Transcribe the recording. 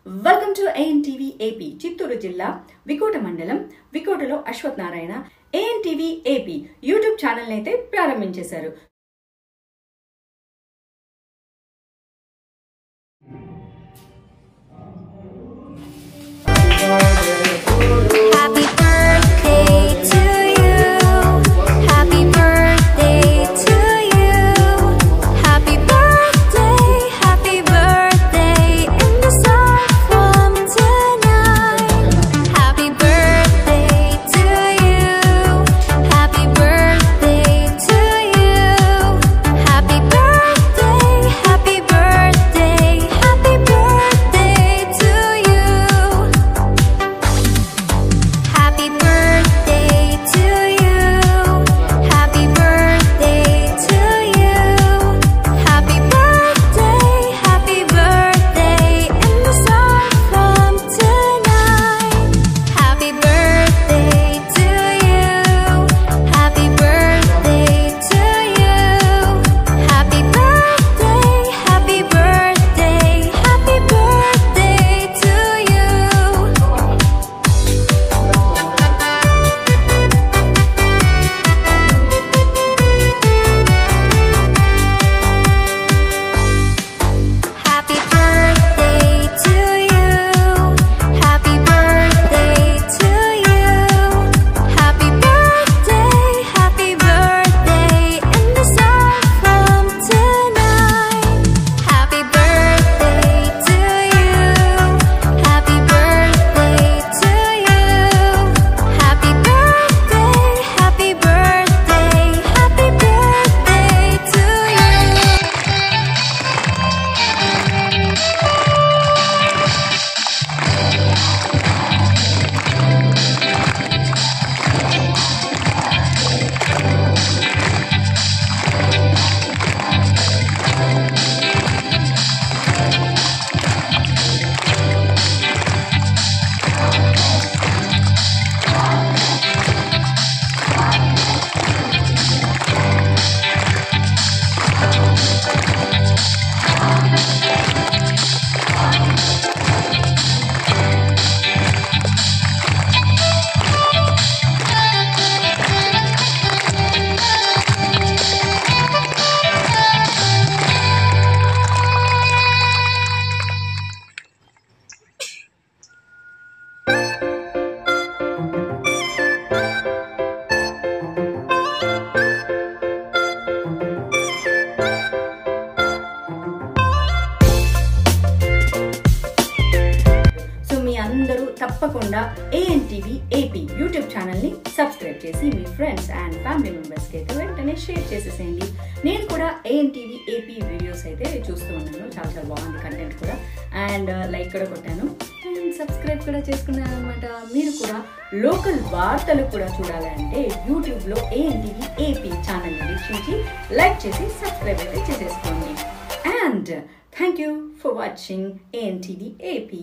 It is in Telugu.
Welcome to ANTV AP Chittoor జిల్లా వికోట మండలం వికోటలో Ashwath Narayana ANTV AP YouTube channel అయితే ప్రారంభించేశారు. అందరూ తప్పకుండా ANTV AP యూట్యూబ్ ఛానల్ని సబ్స్క్రైబ్ చేసి మీ ఫ్రెండ్స్ అండ్ ఫ్యామిలీ మెంబర్స్కి అయితే వెంటనే షేర్ చేసేసేయండి. నేను కూడా ANTV AP వీడియోస్ అయితే చూస్తూ ఉన్నాను, చాలా బాగుంది కంటెంట్ కూడా, అండ్ లైక్ కూడా కొట్టాను అండ్ సబ్స్క్రైబ్ కూడా చేసుకున్నాను అనమాట. మీరు కూడా లోకల్ వార్తలు కూడా చూడాలంటే యూట్యూబ్లో ANTV AP ఛానల్ని వీక్షించి లైక్ చేసి సబ్స్క్రైబ్ అయితే చేసేసుకోండి. And thank you for watching ANTV AP.